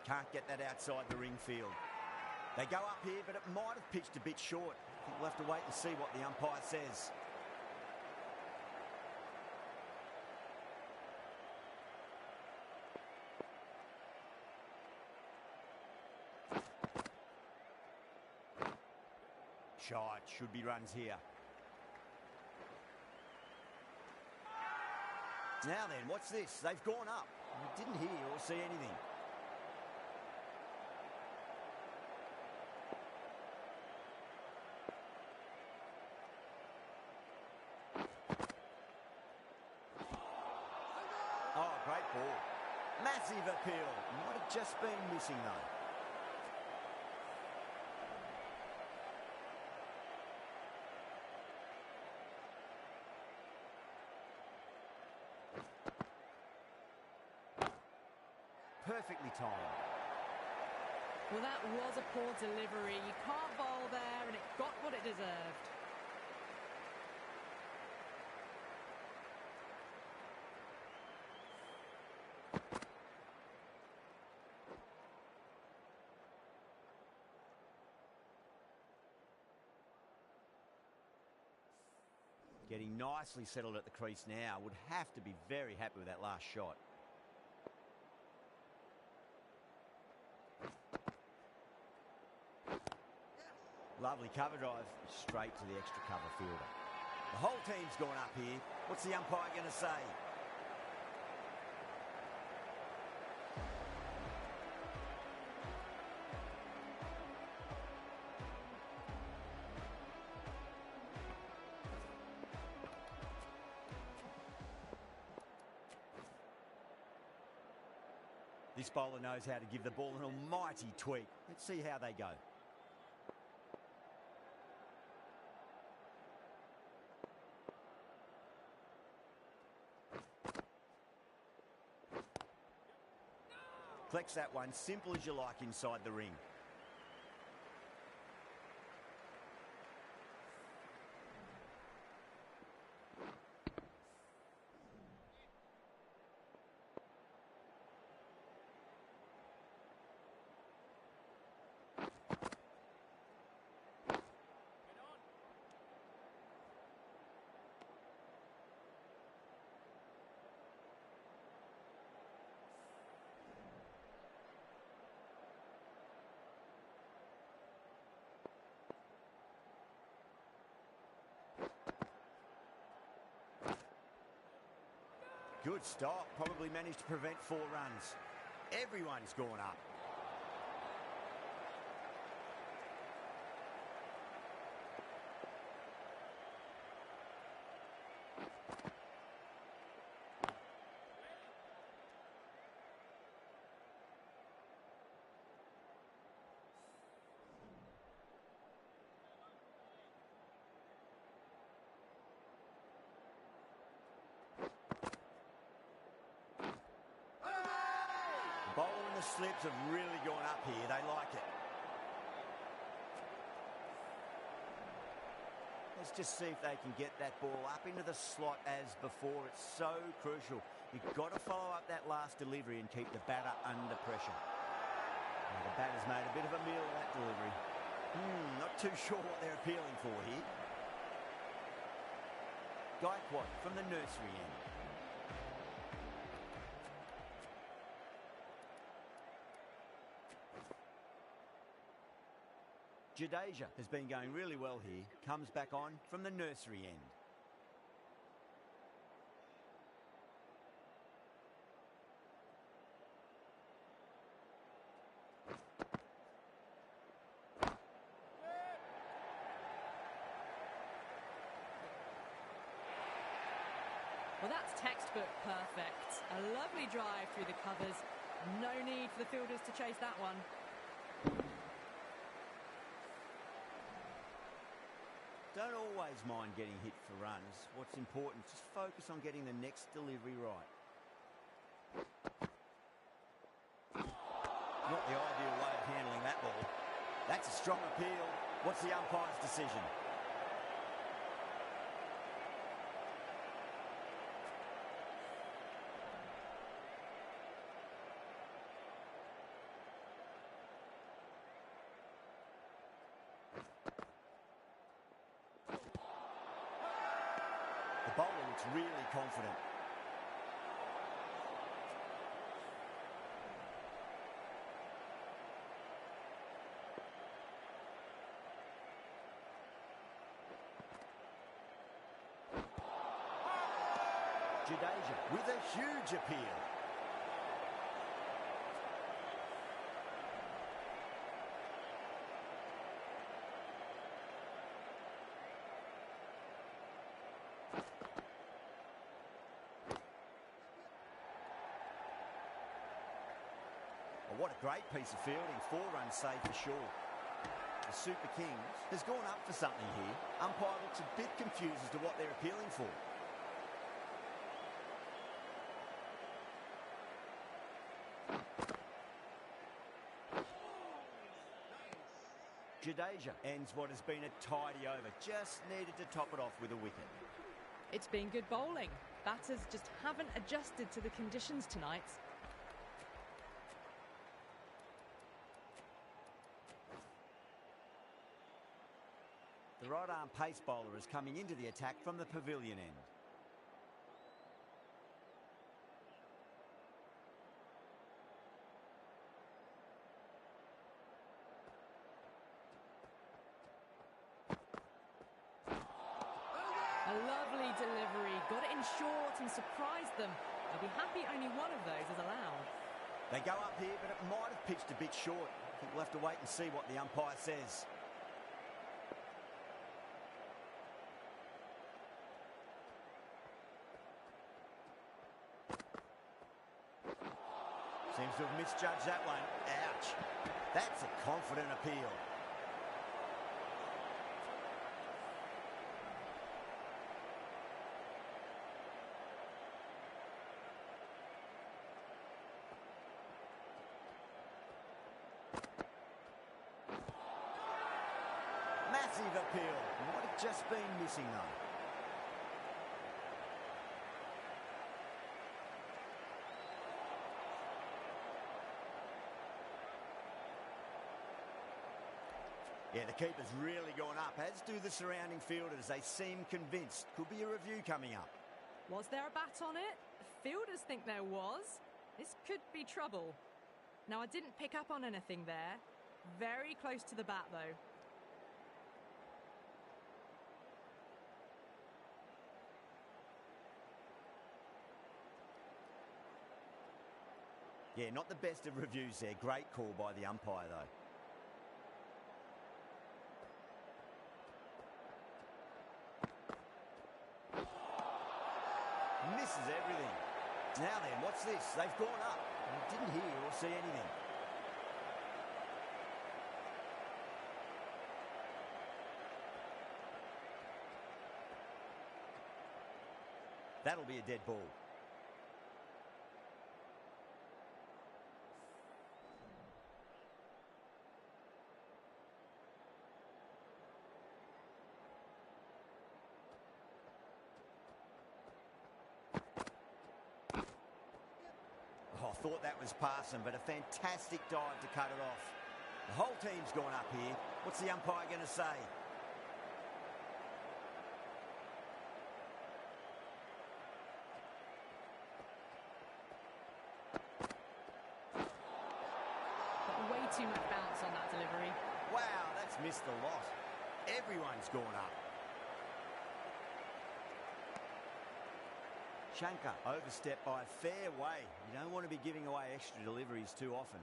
Can't get that outside the ring field. They go up here, but it might have pitched a bit short. I think we'll have to wait and see what the umpire says. Shot, should be runs here. Now then, what's this? They've gone up. We didn't hear or see anything. Oh, great ball. Massive appeal. Might have just been missing though. Perfectly timed.
Well, that was a poor delivery. You can't bowl there, and it got what it deserved.
Getting nicely settled at the crease now. Would have to be very happy with that last shot. Lovely cover drive, straight to the extra cover fielder. The whole team's gone up here. What's the umpire going to say? This bowler knows how to give the ball an almighty tweak. Let's see how they go. Flex that one, simple as you like inside the ring. Good stop. Probably managed to prevent 4 runs. Everyone's gone up. Bowler and the slips have really gone up here. They like it. Let's just see if they can get that ball up into the slot as before. It's so crucial. You've got to follow up that last delivery and keep the batter under pressure. Well, the batter's made a bit of a meal of that delivery. Not too sure what they're appealing for here. Gaikwad from the nursery end. Jadeja has been going really well here. Comes back on from the nursery end.
Well, that's textbook perfect. A lovely drive through the covers. No need for the fielders to chase that one.
Don't always mind getting hit for runs. What's important is just focus on getting the next delivery right. Not the ideal way of handling that ball. That's a strong appeal. What's the umpire's decision? The bowler looks really confident. Jadeja with a huge appeal. What a great piece of fielding. 4 runs saved for sure. The Super Kings has gone up for something here. Umpire looks a bit confused as to what they're appealing for. Jadeja ends what has been a tidy over. Just needed to top it off with a wicket.
It's been good bowling. Batters just haven't adjusted to the conditions tonight.
The right-arm pace bowler is coming into the attack from the pavilion end.
A lovely delivery. Got it in short and surprised them. They'll be happy only one of those is allowed.
They go up here, but it might have pitched a bit short. I think we'll have to wait and see what the umpire says. Seems to have misjudged that one. Ouch. That's a confident appeal. Massive appeal. Might have just been missing though. Yeah, the keeper's really gone up, as do the surrounding fielders. They seem convinced. Could be a review coming up.
Was there a bat on it? The fielders think there was. This could be trouble. Now, I didn't pick up on anything there. Very close to the bat, though.
Yeah, not the best of reviews there. Great call by the umpire, though. Misses everything. Now then, what's this? They've gone up. I didn't hear or see anything. That'll be a dead ball. Oh, I thought that was passing, but a fantastic dive to cut it off. The whole team's gone up here. What's the umpire going to say?
Got way too much bounce on that delivery.
Wow, that's missed a lot. Everyone's gone up. Shankar overstepped by a fair way. You don't want to be giving away extra deliveries too often.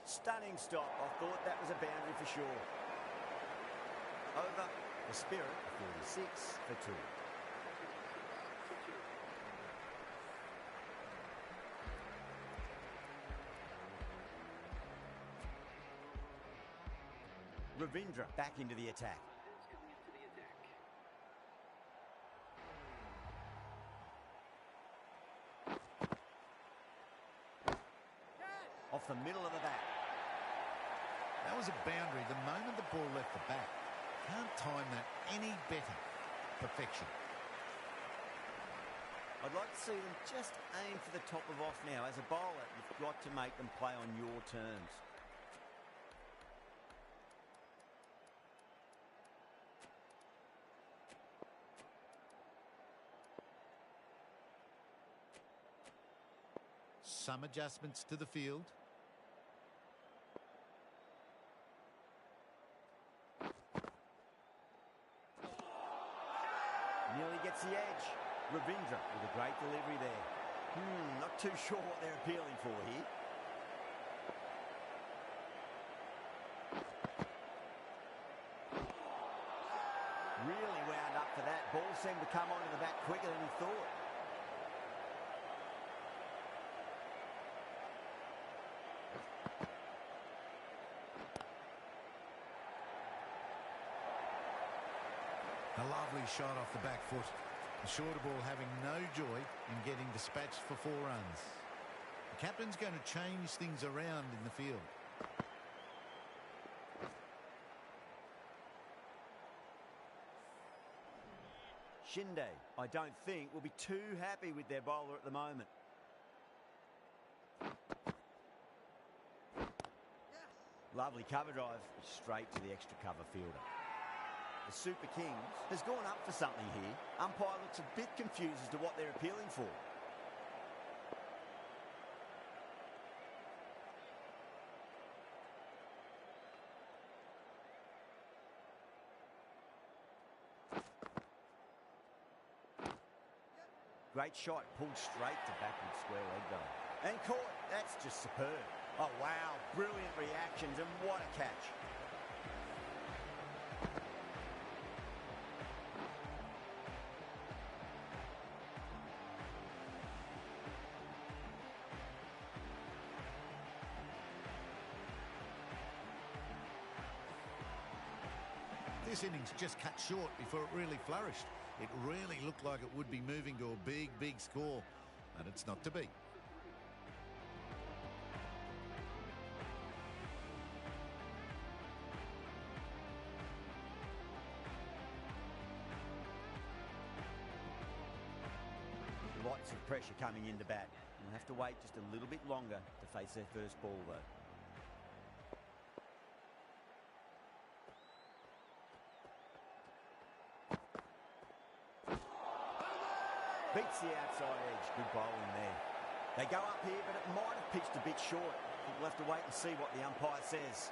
Stunning stop. I thought that was a boundary for sure. Over the Spirit, 46 for 2. Ravindra back into the attack. Off the middle of the bat.
That was a boundary the moment the ball left the bat. Can't time that any better. Perfection.
I'd like to see them just aim for the top of off now. As a bowler, you've got to make them play on your terms.
Some adjustments to the field.
Nearly gets the edge. Ravindra with a great delivery there. Not too sure what they're appealing for here. Really wound up for that. Ball seemed to come onto the bat quicker than he thought.
A lovely shot off the back foot. The shorter ball having no joy in getting dispatched for 4 runs. The captain's going to change things around in the field.
Shinde, I don't think, will be too happy with their bowler at the moment. Lovely cover drive, straight to the extra cover fielder. The Super Kings has gone up for something here. Umpire looks a bit confused as to what they're appealing for. Great shot, pulled straight to backward square leg though. And caught, that's just superb. Oh wow, brilliant reactions and what a catch.
This innings just cut short before it really flourished. It really looked like it would be moving to a big, big score, and it's not to be.
Lots of pressure coming into bat. We'll have to wait just a little bit longer to face their first ball, though. Beats the outside edge. Good bowling there. They go up here, but it might have pitched a bit short. We'll have to wait and see what the umpire says.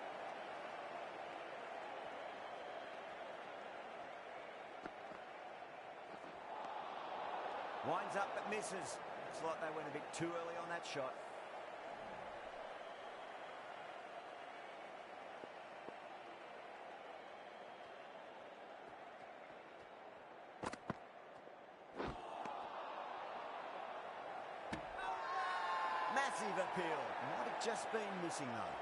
Winds up but misses. Looks like they went a bit too early on that shot. Massive appeal. Might have just been missing though.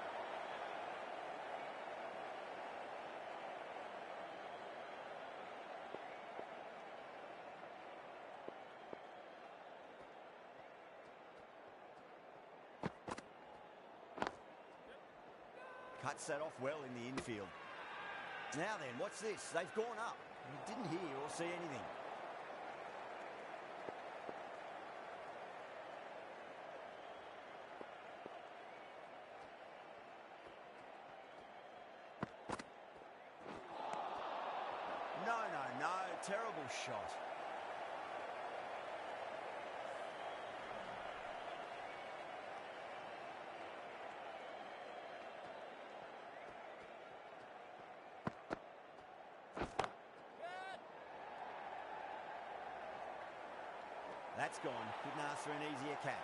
Cuts that off well in the infield. Now then, what's this? They've gone up. He didn't hear or see anything. No. Terrible shot. That's gone. Couldn't ask for an easier catch.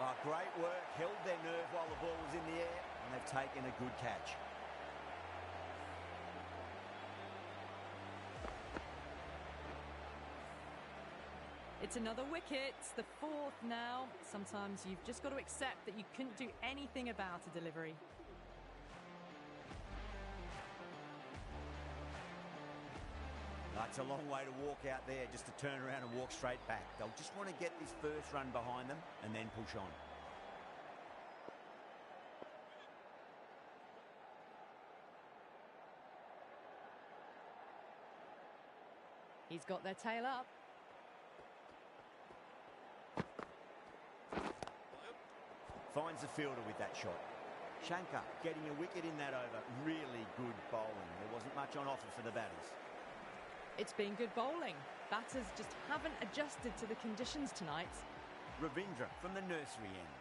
Oh, great work. Held their nerve while the ball was in the air, and they've taken a good catch.
It's another wicket, the fourth now. Sometimes you've just got to accept that you couldn't do anything about a delivery.
It's a long way to walk out there just to turn around and walk straight back. They'll just want to get this first run behind them and then push on.
He's got their tail up.
Finds the fielder with that shot. Shankar getting a wicket in that over. Really good bowling. There wasn't much on offer for the batters.
It's been good bowling. Batters just haven't adjusted to the conditions tonight.
Ravindra from the nursery end.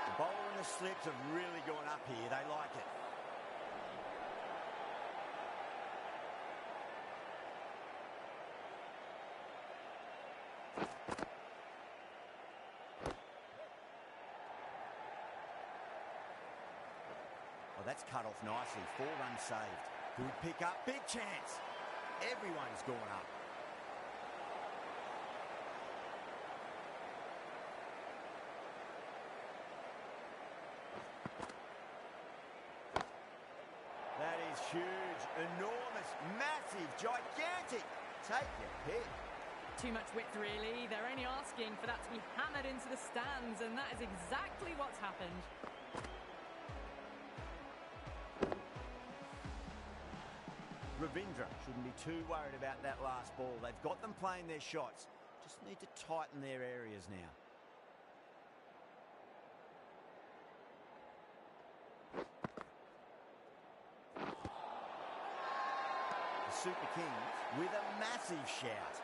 The bowler and the slips have really gone up here. They like it. Oh, that's cut off nicely. 4 runs saved. Good pick up. Big chance. Everyone's gone up. That is huge, enormous, massive, gigantic. Take your pick.
Too much width, really. They're only asking for that to be hammered into the stands, and that is exactly what's happened.
Ravindra shouldn't be too worried about that last ball. They've got them playing their shots. Just need to tighten their areas now. The Super Kings with a massive shout.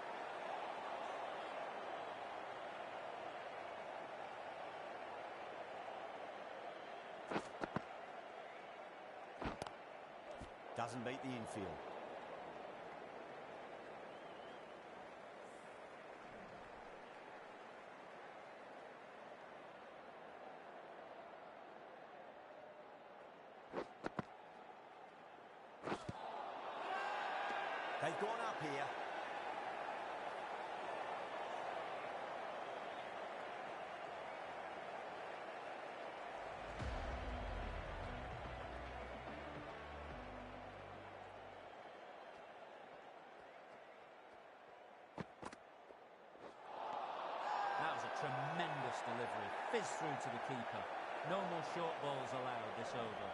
Doesn't beat the infield. They've gone up here.
tremendous delivery. Fizz through to the keeper. No more short balls allowed this over.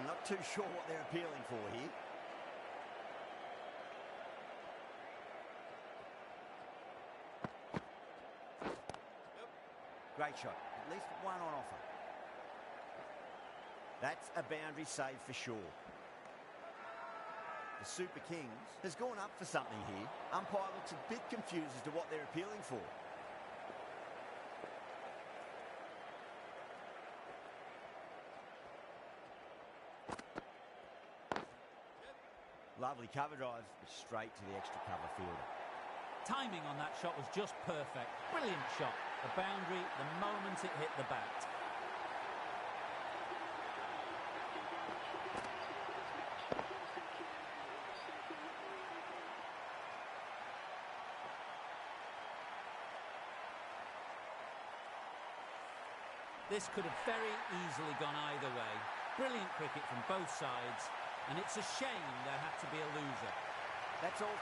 Not too sure what they're appealing for here. Great shot. At least one on offer. That's a boundary save for sure. The Super Kings has gone up for something here. Umpire looks a bit confused as to what they're appealing for. Lovely cover drive, straight to the extra cover fielder.
Timing on that shot was just perfect. Brilliant shot. The boundary the moment it hit the bat. This could have very easily gone either way. Brilliant cricket from both sides, and it's a shame there had to be a loser.
That's all